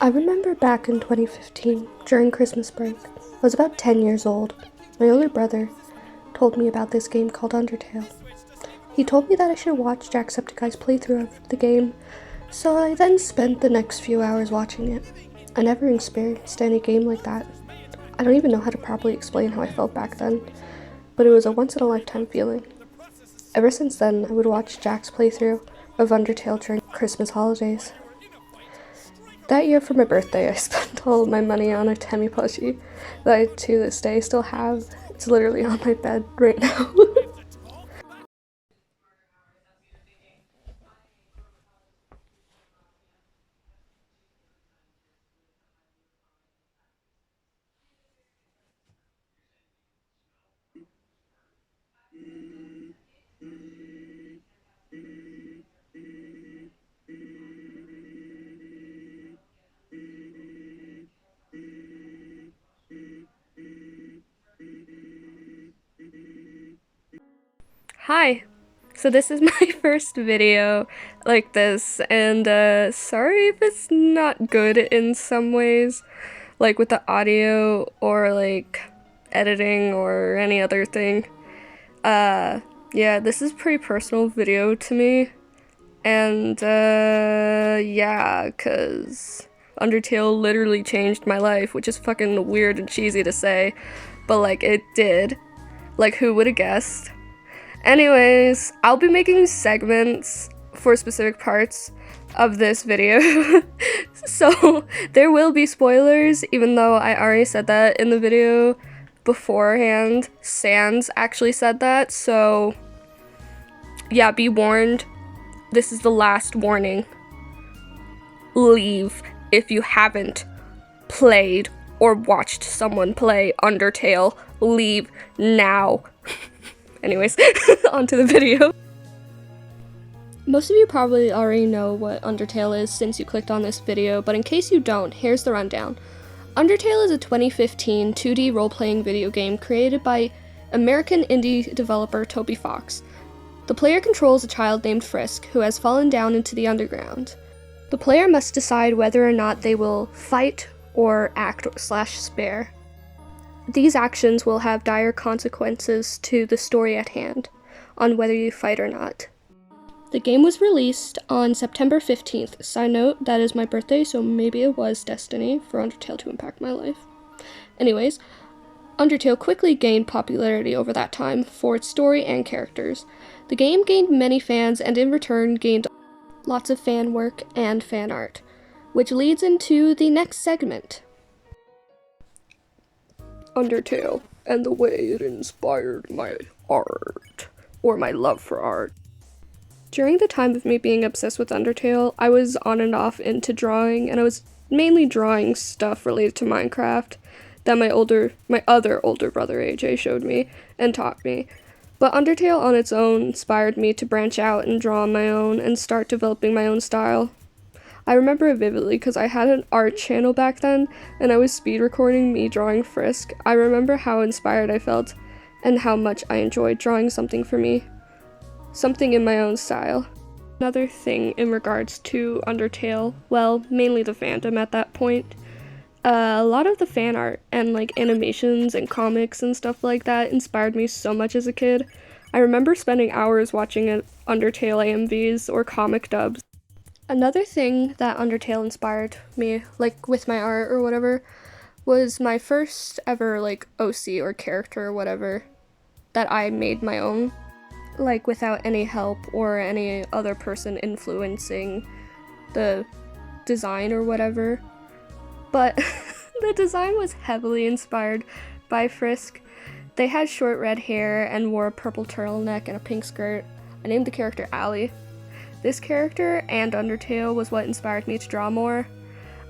I remember back in 2015, during Christmas break, I was about 10 years old. My older brother told me about this game called Undertale. He told me that I should watch Jacksepticeye's playthrough of the game, so I then spent the next few hours watching it. I never experienced any game like that. I don't even know how to properly explain how I felt back then, but it was a once-in-a-lifetime feeling. Ever since then, I would watch Jack's playthrough of Undertale during Christmas holidays. That year for my birthday, I spent all of my money on a Temmie plushie that I to this day still have. It's literally on my bed right now. Hi! So this is my first video like this, and sorry if it's not good in some ways, like with the audio or like editing or any other thing. Yeah, this is a pretty personal video to me, and yeah, cause Undertale literally changed my life, which is fucking weird and cheesy to say, but like it did. Like who would've guessed? Anyways, I'll be making segments for specific parts of this video, so there will be spoilers, even though I already said that in the video beforehand. Sans actually said that, so yeah, be warned. This is the last warning. Leave if you haven't played or watched someone play Undertale. Leave now. Anyways, onto the video. Most of you probably already know what Undertale is since you clicked on this video, but in case you don't, here's the rundown. Undertale is a 2015 2D role-playing video game created by American indie developer Toby Fox. The player controls a child named Frisk, who has fallen down into the underground. The player must decide whether or not they will fight or act/spare. These actions will have dire consequences to the story at hand, on whether you fight or not. The game was released on September 15th. Side note, that is my birthday, so maybe it was destiny for Undertale to impact my life. Anyways, Undertale quickly gained popularity over that time for its story and characters. The game gained many fans and in return gained lots of fan work and fan art, which leads into the next segment. Undertale and the way it inspired my art, or my love for art. During the time of me being obsessed with Undertale, I was on and off into drawing, and I was mainly drawing stuff related to Minecraft that my other older brother AJ showed me and taught me. But Undertale on its own inspired me to branch out and draw on my own and start developing my own style. I remember it vividly because I had an art channel back then, and I was speed recording me drawing Frisk. I remember how inspired I felt, and how much I enjoyed drawing something for me. Something in my own style. Another thing in regards to Undertale, well, mainly the fandom at that point. A lot of the fan art and like animations and comics and stuff like that inspired me so much as a kid. I remember spending hours watching Undertale AMVs or comic dubs. Another thing that Undertale inspired me, like with my art or whatever, was my first ever like OC or character or whatever that I made my own, like without any help or any other person influencing the design or whatever. But the design was heavily inspired by Frisk. They had short red hair and wore a purple turtleneck and a pink skirt. I named the character Allie. This character and Undertale was what inspired me to draw more.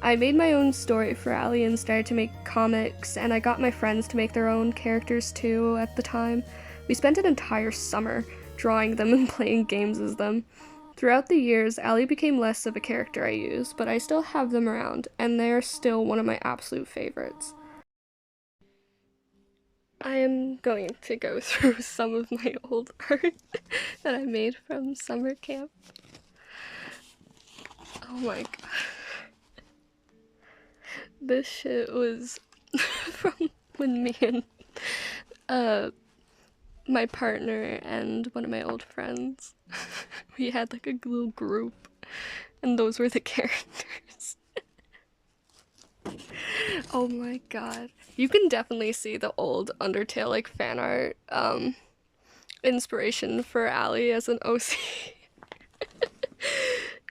I made my own story for Allie and started to make comics, and I got my friends to make their own characters too at the time. We spent an entire summer drawing them and playing games as them. Throughout the years, Allie became less of a character I use, but I still have them around, and they are still one of my absolute favorites. I am going to go through some of my old art that I made from summer camp. Oh my god. This shit was from when me and my partner and one of my old friends, we had like a little group, and those were the characters. Oh my god. You can definitely see the old Undertale like fan art inspiration for Allie as an OC.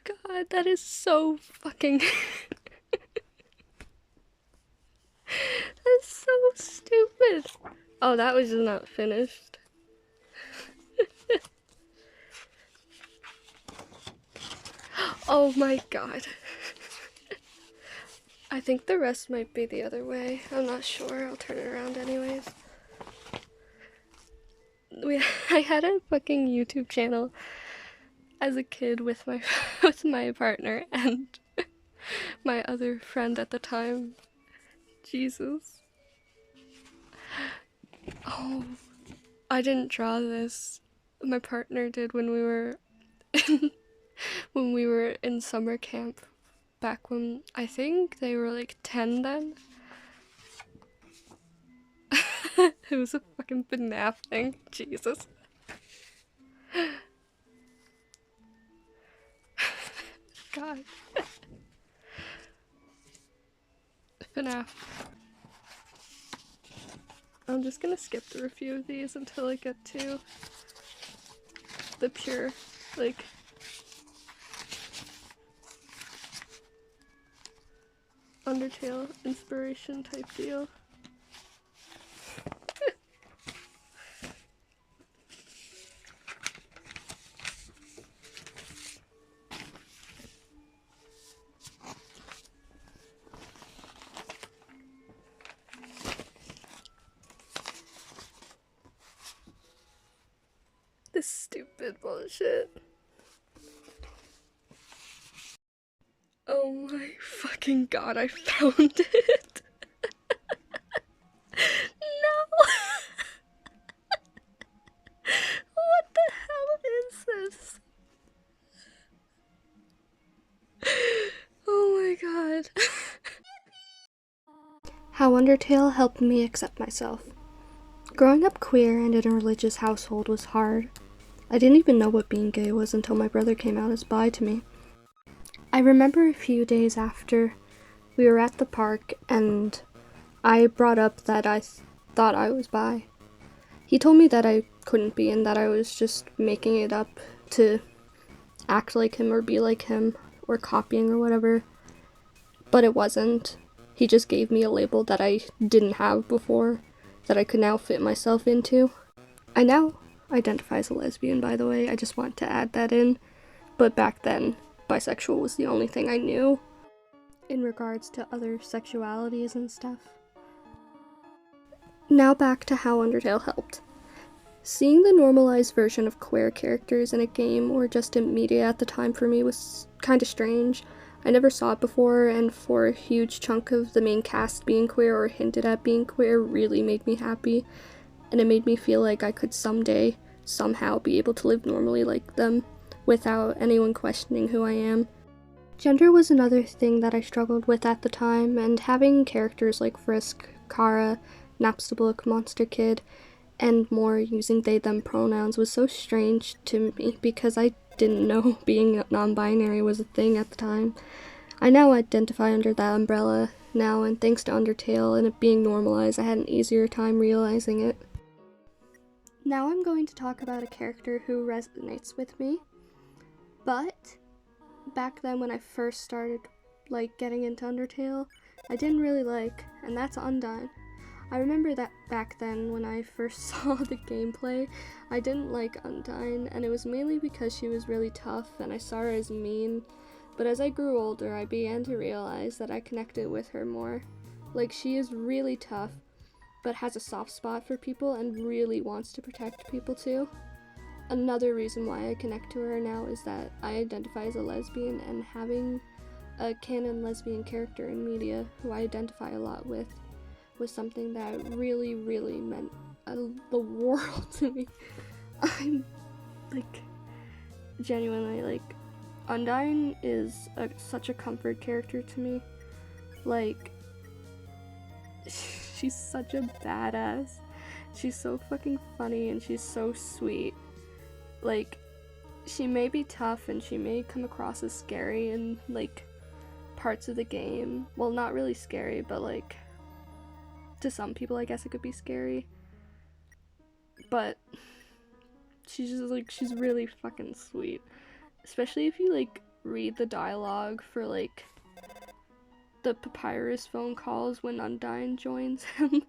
God, that is so fucking that's so stupid. Oh, that was just not finished. Oh my god. I think the rest might be the other way. I'm not sure. I'll turn it around anyways. I had a fucking YouTube channel as a kid with my with my partner and my other friend at the time. Jesus. Oh, I didn't draw this. My partner did when we were when we were in summer camp back when I think they were like 10 then. It was a fucking FNAF thing. Jesus. God. FNAF. I'm just gonna skip through a few of these until I get to the pure, like, Undertale inspiration type deal. This stupid bullshit. Oh my fucking god, I found it. No! What the hell is this? Oh my god. How Undertale helped me accept myself. Growing up queer and in a religious household was hard. I didn't even know what being gay was until my brother came out as bi to me. I remember a few days after we were at the park and I brought up that I thought I was bi. He told me that I couldn't be and that I was just making it up to act like him or be like him or copying or whatever. But it wasn't. He just gave me a label that I didn't have before, that I could now fit myself into. I now identify as a lesbian, by the way. I just want to add that in. But back then, bisexual was the only thing I knew in regards to other sexualities and stuff. Now back to how Undertale helped. Seeing the normalized version of queer characters in a game or just in media at the time for me was kinda strange. I never saw it before, and for a huge chunk of the main cast being queer or hinted at being queer really made me happy, and it made me feel like I could someday, somehow be able to live normally like them, without anyone questioning who I am. Gender was another thing that I struggled with at the time, and having characters like Frisk, Kara, Napstablook, Monster Kid, and more using they/them pronouns was so strange to me because I didn't know being non-binary was a thing at the time. I now identify under that umbrella now, and thanks to Undertale and it being normalized, I had an easier time realizing it. Now I'm going to talk about a character who resonates with me, but back then when I first started getting into Undertale, I didn't really like, and that's Undyne. I remember that back then when I first saw the gameplay, I didn't like Undyne, and it was mainly because she was really tough and I saw her as mean, but as I grew older I began to realize that I connected with her more. Like, she is really tough, but has a soft spot for people and really wants to protect people too. Another reason why I connect to her now is that I identify as a lesbian, and having a canon lesbian character in media who I identify a lot with was something that really, really meant the world to me. I'm, genuinely, Undyne is such a comfort character to me. she's such a badass. She's so fucking funny and she's so sweet. Like, she may be tough and she may come across as scary in, like, parts of the game. Well, not really scary, but, like, to some people, I guess it could be scary. But she's just, like, she's really fucking sweet. Especially if you, like, read the dialogue for, like, the Papyrus phone calls when Undyne joins him.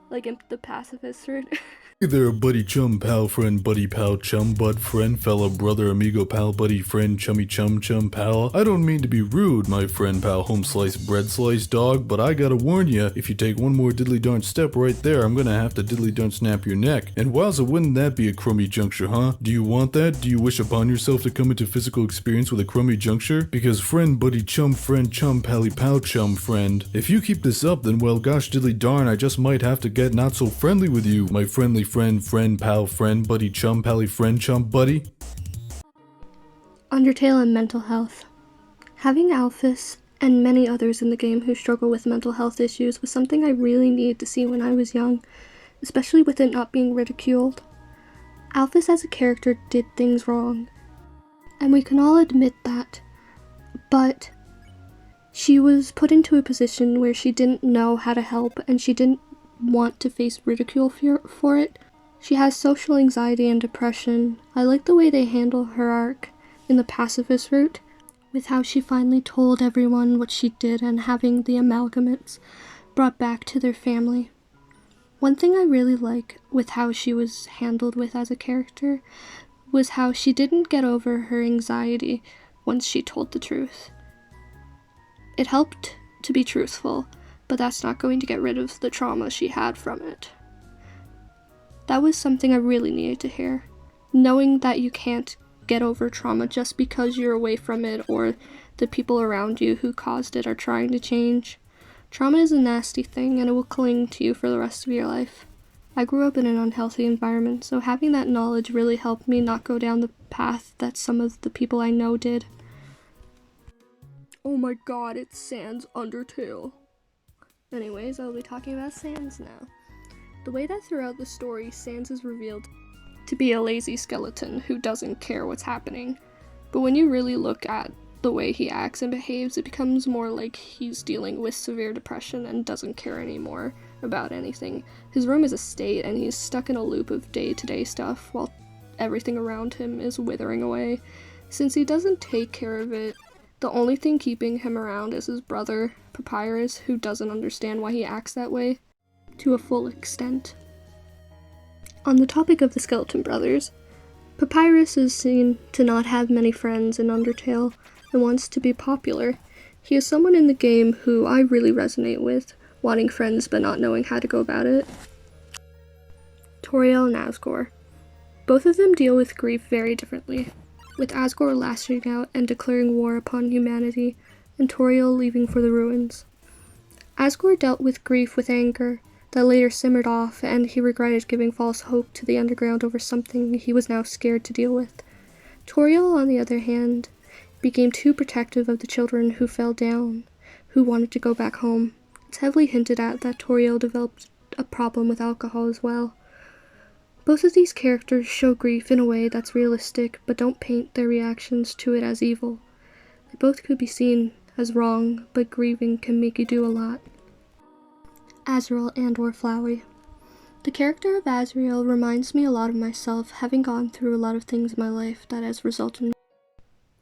Like, in the pacifist route. Hey there, buddy, chum, pal, friend, buddy, pal, chum, bud, friend, fella, brother, amigo, pal, buddy, friend, chummy, chum, pal. I don't mean to be rude, my friend, pal, home slice, bread slice, dog, but I gotta warn ya, if you take one more diddly darn step right there, I'm gonna have to diddly darn snap your neck. And wowza, wouldn't that be a crummy juncture, huh? Do you want that? Do you wish upon yourself to come into physical experience with a crummy juncture? Because friend, buddy, chum, pally, pal, chum, friend, if you keep this up, then well, gosh diddly darn, I just might have to get not so friendly with you, my friendly friend, pal, friend, buddy, chum, pally, friend, chum, buddy. Undertale and mental health. Having Alphys and many others in the game who struggle with mental health issues was something I really needed to see when I was young, especially with it not being ridiculed. Alphys as a character did things wrong, and we can all admit that, but she was put into a position where she didn't know how to help and she didn't want to face ridicule for it. She has social anxiety and depression. I like the way they handle her arc in the pacifist route, with how she finally told everyone what she did and having the amalgamates brought back to their family. One thing I really like with how she was handled with as a character was how she didn't get over her anxiety once she told the truth. It helped to be truthful, but that's not going to get rid of the trauma she had from it. That was something I really needed to hear. Knowing that you can't get over trauma just because you're away from it or the people around you who caused it are trying to change. Trauma is a nasty thing and it will cling to you for the rest of your life. I grew up in an unhealthy environment, so having that knowledge really helped me not go down the path that some of the people I know did. Oh my god, it's Sans Undertale. Anyways, I'll be talking about Sans now. The way that throughout the story, Sans is revealed to be a lazy skeleton who doesn't care what's happening. But when you really look at the way he acts and behaves, it becomes more like he's dealing with severe depression and doesn't care anymore about anything. His room is a state and he's stuck in a loop of day-to-day stuff while everything around him is withering away. Since he doesn't take care of it, the only thing keeping him around is his brother, Papyrus, who doesn't understand why he acts that way to a full extent. On the topic of the Skeleton Brothers, Papyrus is seen to not have many friends in Undertale and wants to be popular. He is someone in the game who I really resonate with, wanting friends but not knowing how to go about it. Toriel and Asgore. Both of them deal with grief very differently, with Asgore lashing out and declaring war upon humanity, and Toriel leaving for the ruins. Asgore dealt with grief with anger that later simmered off, and he regretted giving false hope to the underground over something he was now scared to deal with. Toriel, on the other hand, became too protective of the children who fell down, who wanted to go back home. It's heavily hinted at that Toriel developed a problem with alcohol as well. Both of these characters show grief in a way that's realistic, but don't paint their reactions to it as evil. They both could be seen as wrong, but grieving can make you do a lot. Azrael and/or Flowey. The character of Azrael reminds me a lot of myself, having gone through a lot of things in my life that has resulted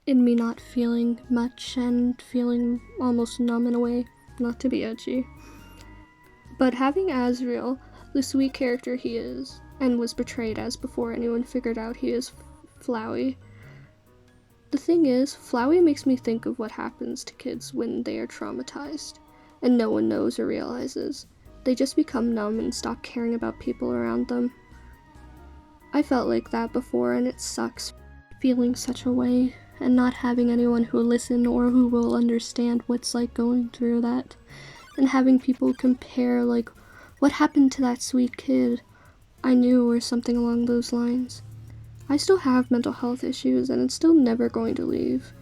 in me not feeling much and feeling almost numb in a way, not to be edgy. But having Azrael, the sweet character he is, and was portrayed as before anyone figured out he is Flowey. The thing is, Flowey makes me think of what happens to kids when they are traumatized, and no one knows or realizes. They just become numb and stop caring about people around them. I felt like that before, and it sucks feeling such a way and not having anyone who will listen or who will understand what's like going through that, and having people compare, like, what happened to that sweet kid I knew, or something along those lines. I still have mental health issues, and it's still never going to leave.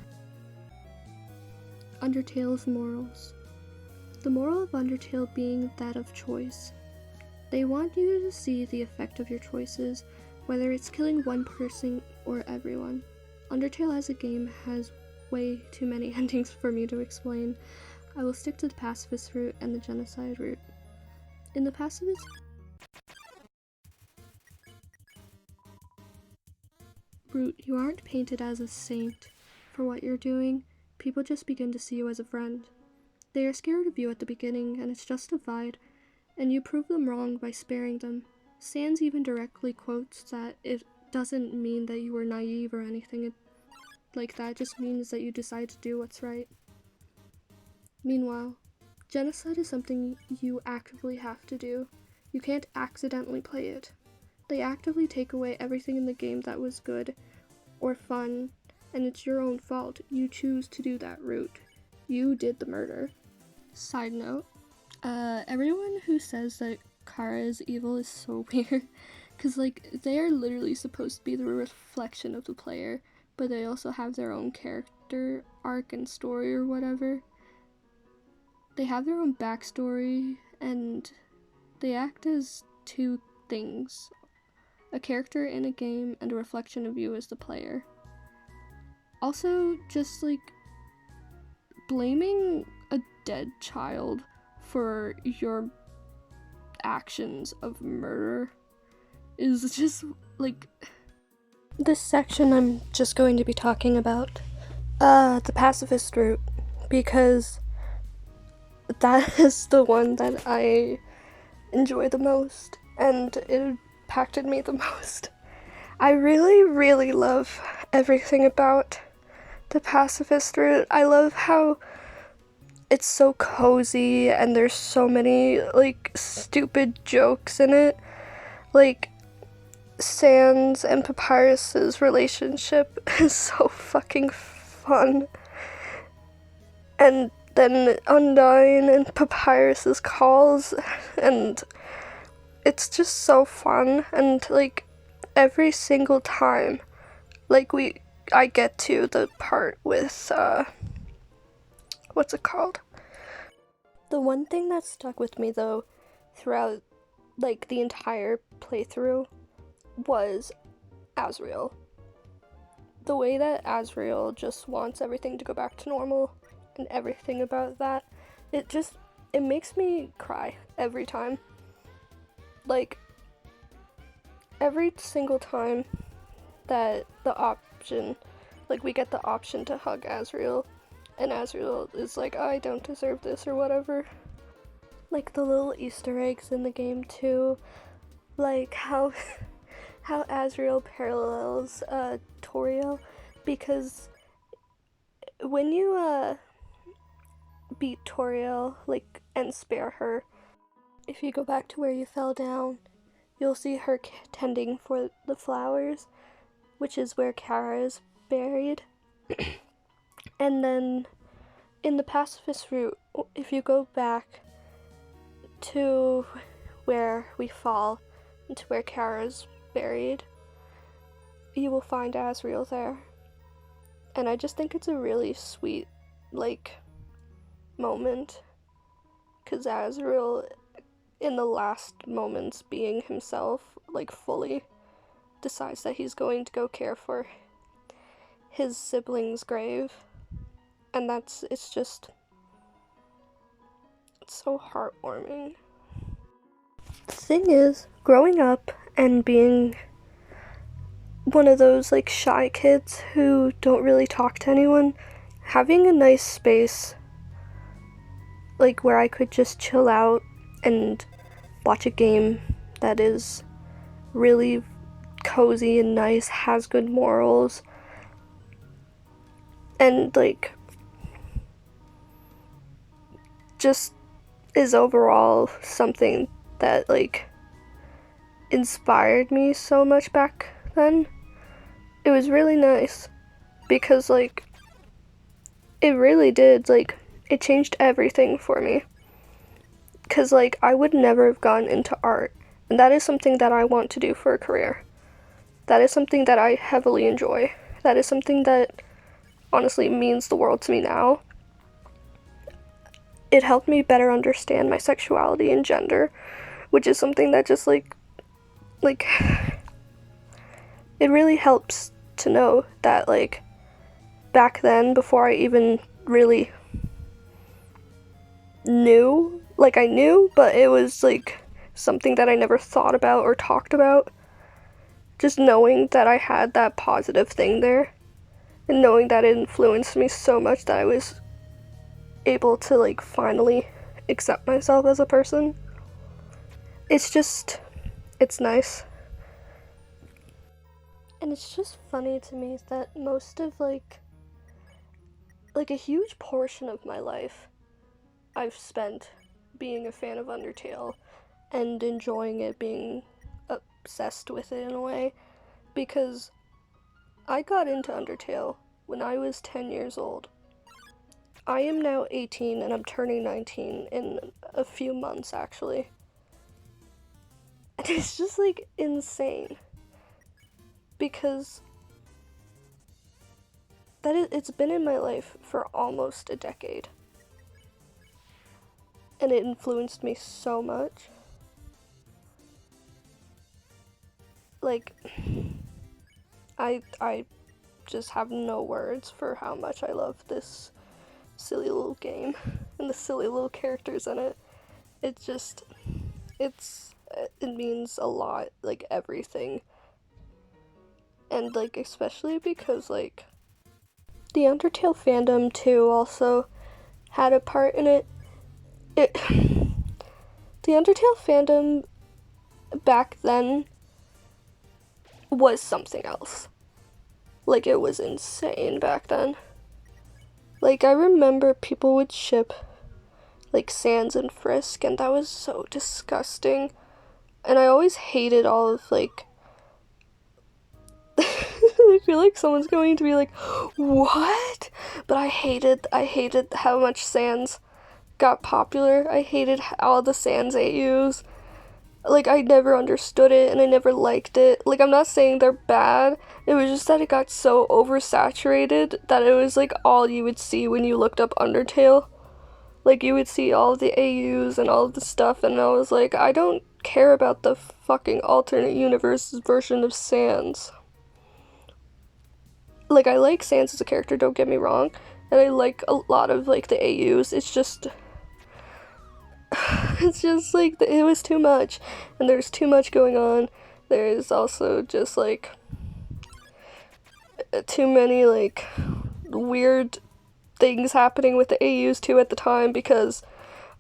Undertale's morals. The moral of Undertale being that of choice. They want you to see the effect of your choices, whether it's killing one person or everyone. Undertale as a game has way too many endings for me to explain. I will stick to the pacifist route and the genocide route. In the pacifist route, you aren't painted as a saint for what you're doing. People just begin to see you as a friend. They are scared of you at the beginning, and it's justified, and you prove them wrong by sparing them. Sans even directly quotes that it doesn't mean that you were naive or anything like that, it just means that you decide to do what's right. Meanwhile, genocide is something you actively have to do. You can't accidentally play it. They actively take away everything in the game that was good or fun, and it's your own fault. You choose to do that route. You did the murder. Side note, everyone who says that Kara is evil is so weird, because they are literally supposed to be the reflection of the player, but they also have their own character arc and story or whatever. They have their own backstory, and they act as two things: a character in a game and a reflection of you as the player. Also, just blaming a dead child for your actions of murder is just this section I'm just going to be talking about the pacifist route, because that is the one that I enjoy the most and it impacted me the most. I really love everything about the pacifist route. I love how it's so cozy and there's so many stupid jokes in it. Sans and Papyrus's relationship is so fucking fun. And then Undyne and Papyrus's calls, and it's just so fun. And every single time I get to the part with what's it called? The one thing that stuck with me though throughout the entire playthrough was Asriel. The way that Asriel just wants everything to go back to normal and everything about that, it makes me cry every time. Every single time that we get the option to hug Asriel, and Asriel is I don't deserve this or whatever. The little Easter eggs in the game too, how Asriel parallels Toriel, because when you beat Toriel and spare her, if you go back to where you fell down, you'll see her tending for the flowers, which is where Kara is buried. And then in the pacifist route, if you go back to where we fall and to where Kara's buried, you will find Asriel there. And I just think it's a really sweet moment, because Asriel in the last moments being himself fully decides that he's going to go care for his sibling's grave, and it's so heartwarming. The thing is, growing up and being one of those shy kids who don't really talk to anyone, having a nice space where I could just chill out and watch a game that is really cozy and nice, has good morals, and just is overall something that inspired me so much back then. It was really nice because it really did it changed everything for me, because I would never have gone into art, and that is something that I want to do for a career. That is something that I heavily enjoy. That is something that honestly means the world to me now. it helped me better understand my sexuality and gender, which is something that just like it really helps to know that like back then, before I even really knew, like I knew, but it was like something that I never thought about or talked about. Just knowing that I had that positive thing there and knowing that it influenced me so much that I was able to like finally accept myself as a person. It's nice. And it's just funny to me that most of like a huge portion of my life I've spent being a fan of Undertale and enjoying it, being obsessed with it in a way, because I got into Undertale when I was 10 years old. I am now 18 and I'm turning 19 in a few months actually. And it's just like insane because it's been in my life for almost a decade. And it influenced me so much. Like I just have no words for how much I love this silly little game and the silly little characters in it. It just it means a lot, like everything. And like especially because like the Undertale fandom too also had a part in it. It the Undertale fandom back then was something else. Like it was insane back then. Like I remember people would ship like Sans and Frisk and that was so disgusting. And I always hated all of like I feel like someone's going to be like, "What?" But I hated how much Sans got popular. I hated all the Sans AUs. Like I never understood it and I never liked it. Like I'm not saying they're bad. It was just that it got so oversaturated that it was like all you would see when you looked up Undertale. Like you would see all of the AUs and all of the stuff and I was like, I don't care about the fucking alternate universe version of Sans. Like I like Sans as a character, don't get me wrong, and I like a lot of like the AUs. It's just it's just like it was too much and there's too much going on. There's also just like too many like weird things happening with the AUs too at the time, because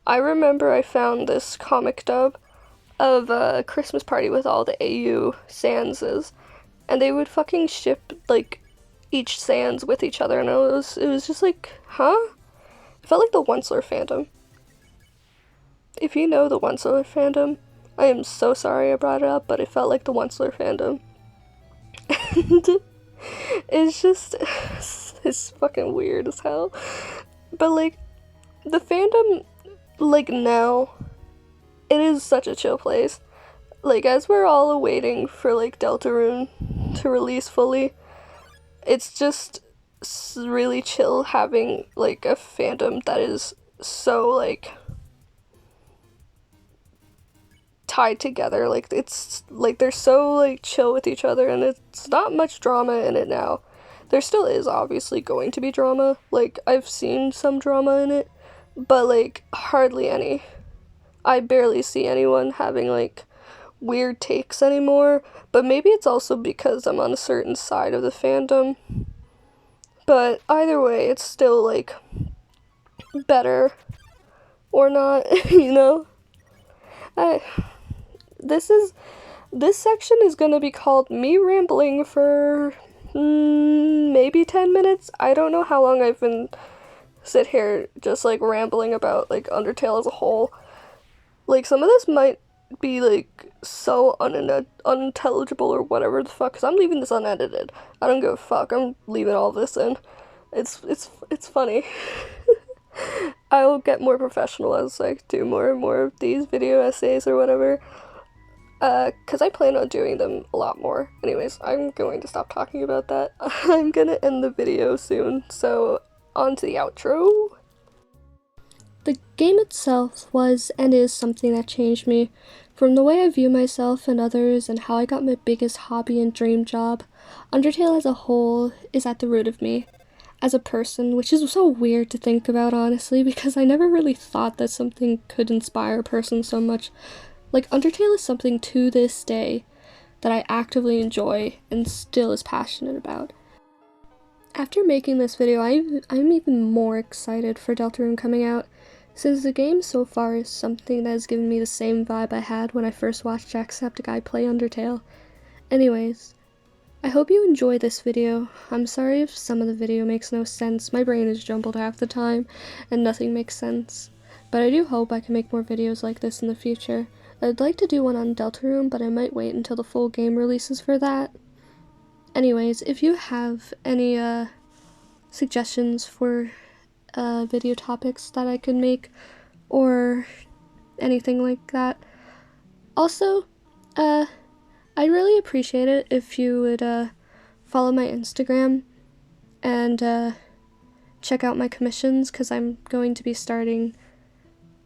I remember I found this comic dub of a Christmas party with all the AU Sanses and they would fucking ship like each Sans with each other and it was just like, huh? It felt like the Onceler fandom. If you know the Onceler fandom, I am so sorry I brought it up, but it felt like the Onceler fandom. And it's just it's fucking weird as hell. But like the fandom like now it is such a chill place. Like as we're all awaiting for like Deltarune to release fully, it's just really chill having like a fandom that is so like tied together. Like it's like they're so like chill with each other and it's not much drama in it now. There still is obviously going to be drama. Like I've seen some drama in it, but like hardly any. I barely see anyone having like weird takes anymore, but maybe it's also because I'm on a certain side of the fandom. But either way, it's still like better or not, you know? I this section is gonna be called me rambling for maybe 10 minutes. I don't know how long I've been sit here just like rambling about like Undertale as a whole. Like some of this might be like so unintelligible or whatever the fuck, because I'm leaving this unedited. I don't give a fuck. I'm leaving all this in. It's funny. I will get more professional as I do more and more of these video essays or whatever. Because I plan on doing them a lot more. Anyways, I'm going to stop talking about that. I'm gonna end the video soon, so on to the outro. The game itself was and is something that changed me. From the way I view myself and others and how I got my biggest hobby and dream job, Undertale as a whole is at the root of me as a person, which is so weird to think about, honestly, because I never really thought that something could inspire a person so much. Like, Undertale is something to this day that I actively enjoy and still is passionate about. After making this video, I'm even more excited for Deltarune coming out, since the game so far is something that has given me the same vibe I had when I first watched Jacksepticeye play Undertale. Anyways, I hope you enjoy this video. I'm sorry if some of the video makes no sense, my brain is jumbled half the time, and nothing makes sense. But I do hope I can make more videos like this in the future. I'd like to do one on Deltarune, but I might wait until the full game releases for that. Anyways, if you have any suggestions for video topics that I could make, or anything like that. Also, I'd really appreciate it if you would follow my Instagram and check out my commissions, because I'm going to be starting,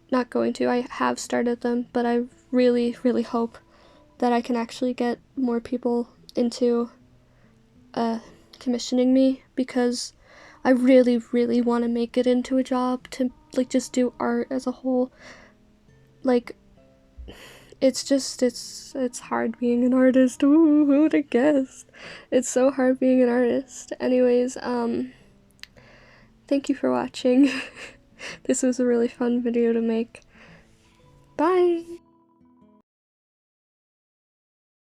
not going to, I have started them, but I really, really hope that I can actually get more people into commissioning me, because I really, really want to make it into a job to, like, just do art as a whole. Like, it's just, it's hard being an artist. Ooh, who would have guessed? It's so hard being an artist. Anyways, thank you for watching. This was a really fun video to make. Bye!